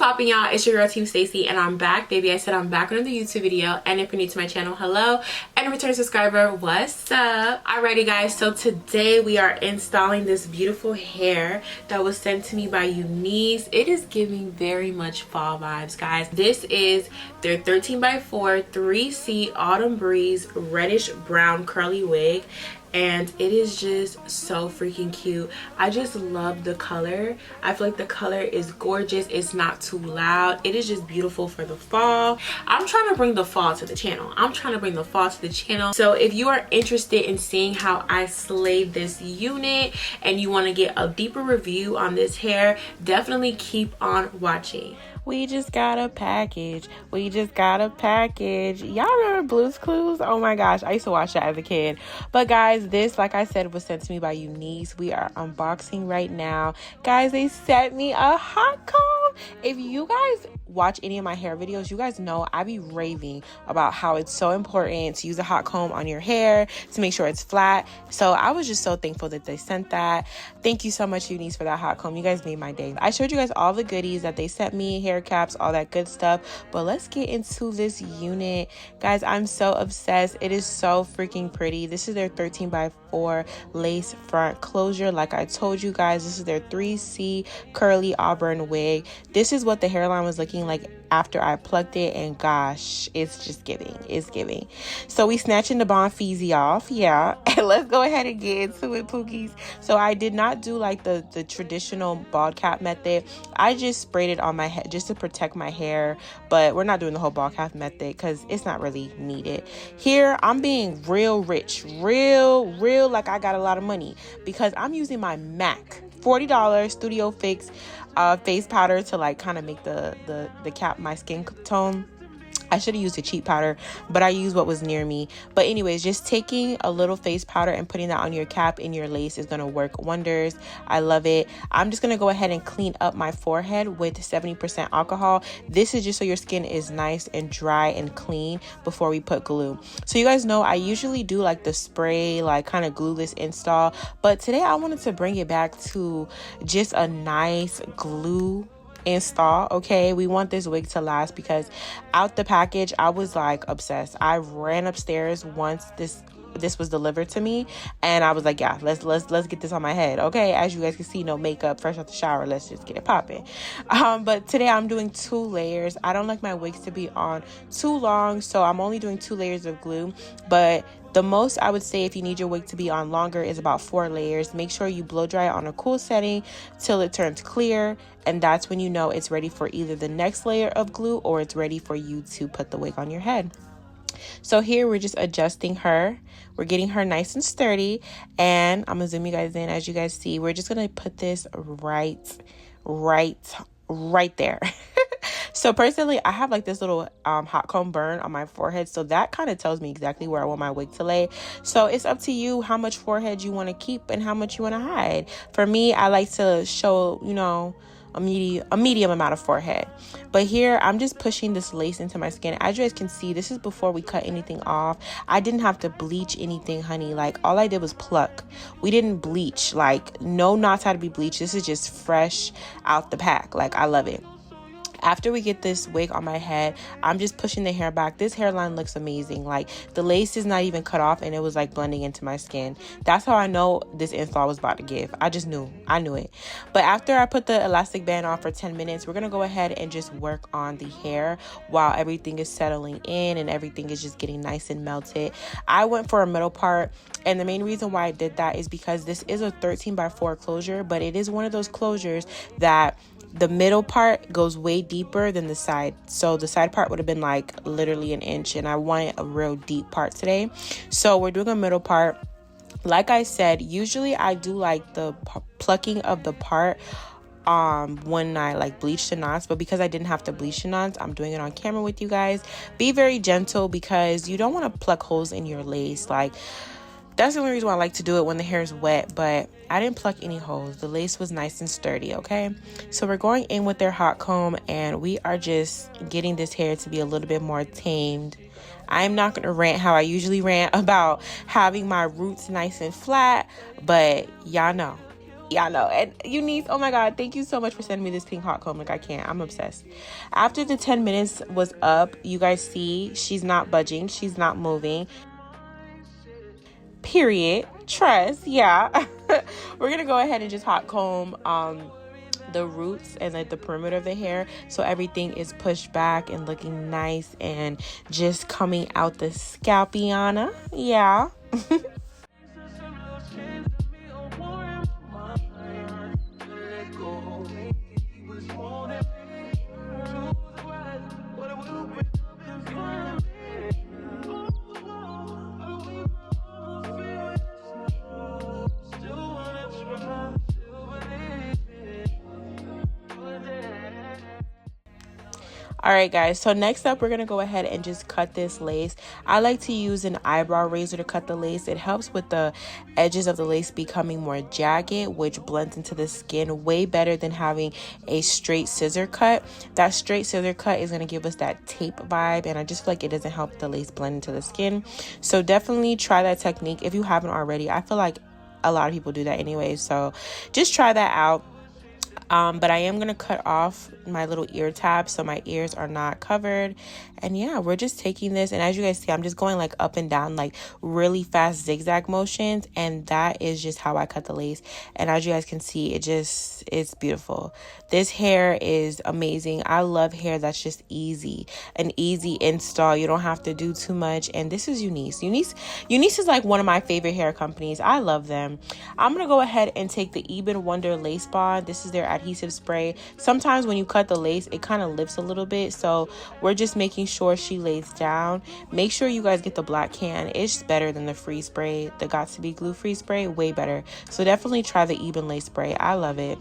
popping, y'all? It's your girl Team Stacy, and I'm back, baby. I said I'm back on another YouTube video, and if you're new to my channel, hello, and a return subscriber, what's up? Alrighty, guys, so today we are installing this beautiful hair that was sent to me by Unice. It is giving very much fall vibes, guys. This is their 13x4 3C Autumn Breeze reddish brown curly wig, and it is just so freaking cute. I just love the color. I feel like the color is gorgeous. It's not too loud. It is just beautiful for the fall. I'm trying to bring the fall to the channel. So if you are interested in seeing how I slayed this unit and you want to get a deeper review on this hair, definitely keep on watching. We just got a package. Y'all remember Blue's Clues? Oh my gosh, I used to watch that as a kid. But guys, this, like I said, was sent to me by Unice. We are unboxing right now. Guys, they sent me a hot comb. If you guys watch any of my hair videos, you guys know I be raving about how it's so important to use a hot comb on your hair to make sure it's flat. So I was just so thankful that they sent that. Thank you so much, Unice, for that hot comb. You guys made my day. I showed you guys all the goodies that they sent me, hair caps, all that good stuff, but let's get into this unit. Guys, I'm so obsessed. It is so freaking pretty. This is their 13x4 lace front closure. Like I told you guys, this is their 3C curly Auburn wig. This is what the hairline was looking like after I plucked it, and gosh, it's just giving. So we snatching the Bon Feezy off, yeah, and let's go ahead and get into it, Pookies. So I did not do like the traditional bald cap method. I just sprayed it on my head just to protect my hair, but we're not doing the whole bald cap method because it's not really needed. Here I'm being real rich, real like I got a lot of money, because I'm using my MAC $40 Studio Fix face powder to like kind of make the cap my skin tone. I should have used a cheap powder, but I used what was near me. But anyways, just taking a little face powder and putting that on your cap and your lace is going to work wonders. I love it. I'm just going to go ahead and clean up my forehead with 70% alcohol. This is just so your skin is nice and dry and clean before we put glue. So you guys know I usually do like the spray, like kind of glueless install, but today I wanted to bring it back to just a nice glue install. Okay, we want this wig to last, because out the package I was like obsessed. I ran upstairs once this was delivered to me, and I was like, yeah, let's get this on my head. Okay, as you guys can see, no makeup, fresh out the shower, let's just get it popping. But today I'm doing 2 layers. I don't like my wigs to be on too long, so I'm only doing 2 layers of glue, but the most I would say if you need your wig to be on longer is about 4 layers. Make sure you blow dry it on a cool setting till it turns clear, and that's when you know it's ready for either the next layer of glue or it's ready for you to put the wig on your head. So here we're just adjusting her. We're getting her nice and sturdy, and I'm gonna zoom you guys in. As you guys see, we're just gonna put this right there. So personally, I have like this little hot comb burn on my forehead, so that kind of tells me exactly where I want my wig to lay. So it's up to you how much forehead you want to keep and how much you want to hide. For me, I like to show, you know, a medium amount of forehead. But here I'm just pushing this lace into my skin. As you guys can see, this is before we cut anything off. I didn't have to bleach anything, honey. Like all I did was pluck. We didn't bleach. Like no knots had to be bleached. This is just fresh out the pack. Like I love it. After we get this wig on my head, I'm just pushing the hair back. This hairline looks amazing. Like the lace is not even cut off, and it was like blending into my skin. That's how I know this install was about to give. I knew it. But after I put the elastic band on for 10 minutes, we're gonna go ahead and just work on the hair while everything is settling in and everything is just getting nice and melted. I went for a middle part, and the main reason why I did that is because this is a 13x4 closure, but it is one of those closures that the middle part goes way deeper than the side. So the side part would have been like literally an inch, and I wanted a real deep part today. So we're doing a middle part. Like I said, usually I do like the plucking of the part when I like bleach the knots, but because I didn't have to bleach the knots, I'm doing it on camera with you guys. Be very gentle, because you don't want to pluck holes in your lace. Like that's the only reason why I like to do it when the hair is wet, but I didn't pluck any holes. The lace was nice and sturdy, okay? So we're going in with their hot comb, and we are just getting this hair to be a little bit more tamed. I'm not going to rant how I usually rant about having my roots nice and flat, but y'all know Yeah, no. And Unice, oh my God, thank you so much for sending me this pink hot comb. Like, I can't. I'm obsessed. After the 10 minutes was up, you guys see she's not budging. She's not moving. Period. Trust. Yeah. We're going to go ahead and just hot comb the roots and like the perimeter of the hair, so everything is pushed back and looking nice and just coming out the scalpiana. Yeah. All right, guys, so next up, we're going to go ahead and just cut this lace. I like to use an eyebrow razor to cut the lace. It helps with the edges of the lace becoming more jagged, which blends into the skin way better than having a straight scissor cut. That straight scissor cut is going to give us that tape vibe, and I just feel like it doesn't help the lace blend into the skin. So definitely try that technique if you haven't already. I feel like a lot of people do that anyway, so just try that out. But I am going to cut off my little ear tabs so my ears are not covered. And yeah, we're just taking this, and as you guys see, I'm just going like up and down, like really fast zigzag motions, and that is just how I cut the lace. And as you guys can see, it's beautiful. This hair is amazing. I love hair that's just easy, an easy install. You don't have to do too much. And this is Unice. Unice is like one of my favorite hair companies. I love them. I'm gonna go ahead and take the Eben Wonder Lace Bond. This is their adhesive spray. Sometimes when you cut the lace, it kind of lifts a little bit, so we're just making sure she lays down. Make sure you guys get the black can. It's better than the free spray, the Got to Be Glue free spray, way better. So definitely try the Eben Lace spray. I love it.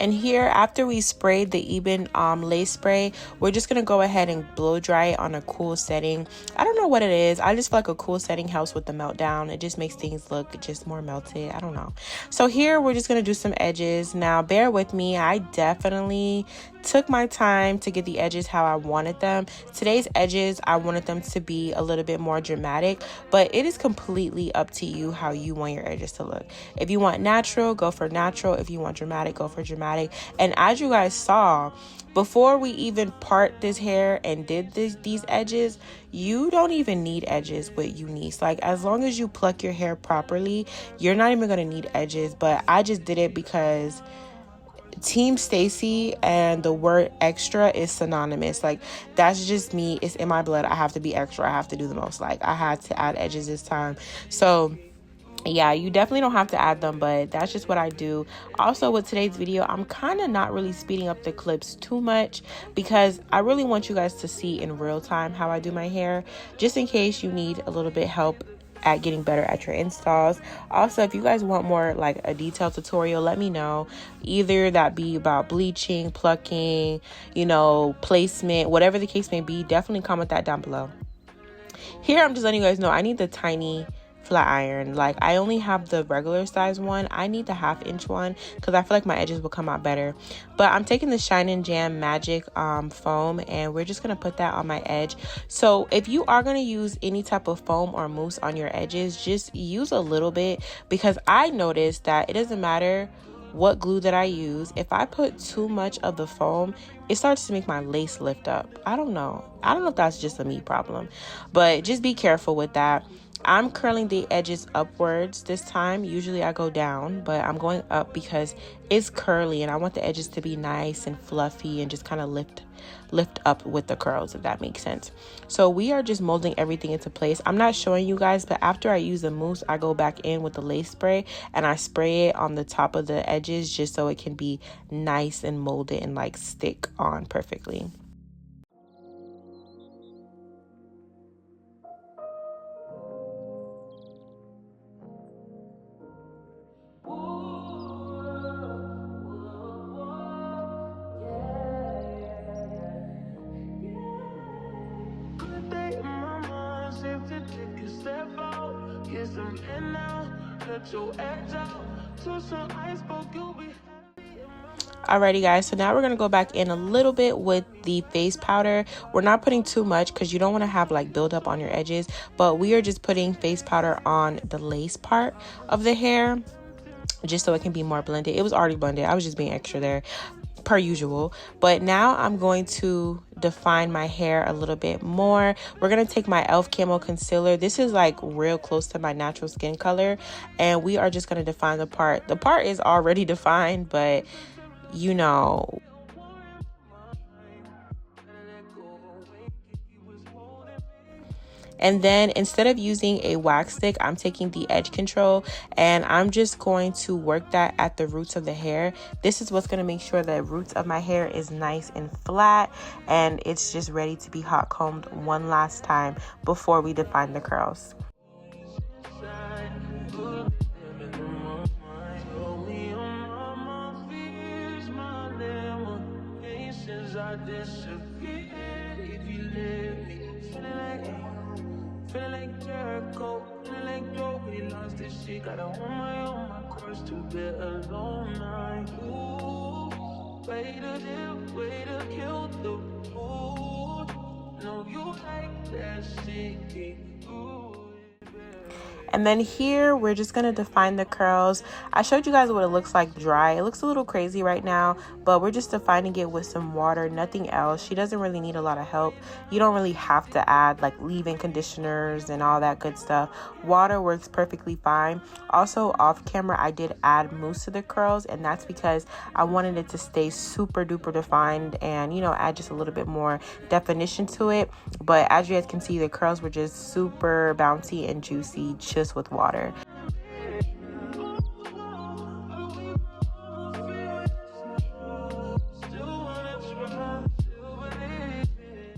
And here, after we sprayed the Eben lace spray, we're just going to go ahead and blow dry it on a cool setting. I don't know what it is. I just feel like a cool setting helps with the meltdown. It just makes things look just more melted. I don't know. So here, we're just going to do some edges. Now, bear with me. I definitely took my time to get the edges how I wanted them. Today's edges, I wanted them to be a little bit more dramatic, but it is completely up to you how you want your edges to look. If you want natural, go for natural. If you want dramatic, go for dramatic. And as you guys saw, before we even part this hair and did these edges, you don't even need edges with Unice. Like, as long as you pluck your hair properly, you're not even going to need edges. But I just did it because Team Stacy and the word extra is synonymous. Like, that's just me. It's in my blood. I have to be extra. I have to do the most. Like, I had to add edges this time. So yeah, you definitely don't have to add them, but that's just what I do. Also, with today's video, I'm kind of not really speeding up the clips too much because I really want you guys to see in real time how I do my hair, just in case you need a little bit help at getting better at your installs. Also, if you guys want more like a detailed tutorial, let me know. Either that be about bleaching, plucking, you know, placement, whatever the case may be, definitely comment that down below. Here, I'm just letting you guys know I need the tiny flat iron. Like, I only have the regular size one. I need the 1/2 inch one because I feel like my edges will come out better. But I'm taking the Shine and Jam Magic foam, and we're just gonna put that on my edge. So if you are gonna use any type of foam or mousse on your edges, just use a little bit, because I noticed that it doesn't matter what glue that I use. If I put too much of the foam, it starts to make my lace lift up. I don't know if that's just a me problem, but just be careful with that. I'm curling the edges upwards this time. Usually I go down, but I'm going up because it's curly and I want the edges to be nice and fluffy and just kind of lift up with the curls, if that makes sense. So we are just molding everything into place. I'm not showing you guys, but after I use the mousse, I go back in with the lace spray and I spray it on the top of the edges just so it can be nice and molded and like stick on perfectly. Alrighty guys, so now we're gonna go back in a little bit with the face powder. We're not putting too much because you don't want to have like buildup on your edges, but we are just putting face powder on the lace part of the hair just so it can be more blended. It was already blended, I was just being extra there per usual. But now I'm going to define my hair a little bit more. We're gonna take my e.l.f. Camo Concealer. This is like real close to my natural skin color, and we are just gonna define the part. The part is already defined, but you know, and then instead of using a wax stick, I'm taking the edge control and I'm just going to work that at the roots of the hair. This is what's going to make sure the roots of my hair is nice and flat and it's just ready to be hot combed one last time before we define the curls. Feeling like Jericho, feeling like Joe, we lost this shit. Got on my course to get alone night. Ooh, way to kill the mood. No, you like that shit. Ooh. And then here, we're just going to define the curls. I showed you guys what it looks like dry. It looks a little crazy right now, but we're just defining it with some water, nothing else. She doesn't really need a lot of help. You don't really have to add like leave-in conditioners and all that good stuff. Water works perfectly fine. Also, off camera, I did add mousse to the curls, and that's because I wanted it to stay super duper defined and, you know, add just a little bit more definition to it. But as you guys can see, the curls were just super bouncy and juicy just with water.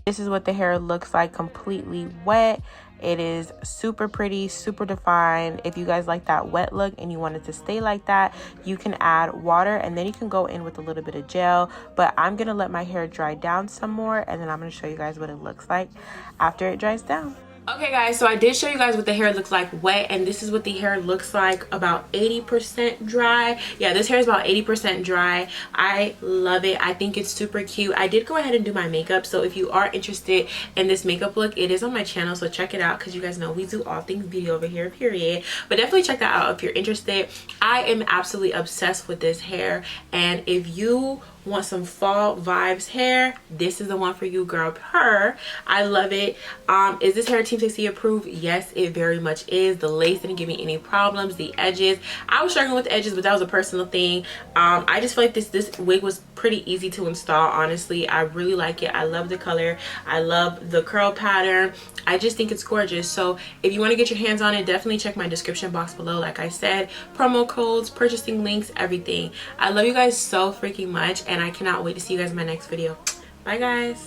This is what the hair looks like completely wet. It is super pretty, super defined. If you guys like that wet look and you want it to stay like that, you can add water and then you can go in with a little bit of gel. But I'm gonna let my hair dry down some more and then I'm gonna show you guys what it looks like after it dries down. Okay guys, so I did show you guys what the hair looks like wet, and this is what the hair looks like about 80% dry. Yeah, this hair is about 80% dry. I love it. I think it's super cute. I did go ahead and do my makeup, so if you are interested in this makeup look, it is on my channel, so check it out because you guys know we do all things beauty over here, period. But definitely check that out if you're interested. I am absolutely obsessed with this hair, and if you want some fall vibes hair, this is the one for you, girl. I love it. Is this hair Team 60 approved? Yes, it very much is. The lace didn't give me any problems. The edges, I was struggling with the edges, but that was a personal thing. I just feel like this wig was pretty easy to install, honestly. I really like it. I love the color. I love the curl pattern. I just think it's gorgeous. So if you want to get your hands on it, definitely check my description box below. Like I said, promo codes, purchasing links, everything. I love you guys so freaking much, and I cannot wait to see you guys in my next video. Bye guys.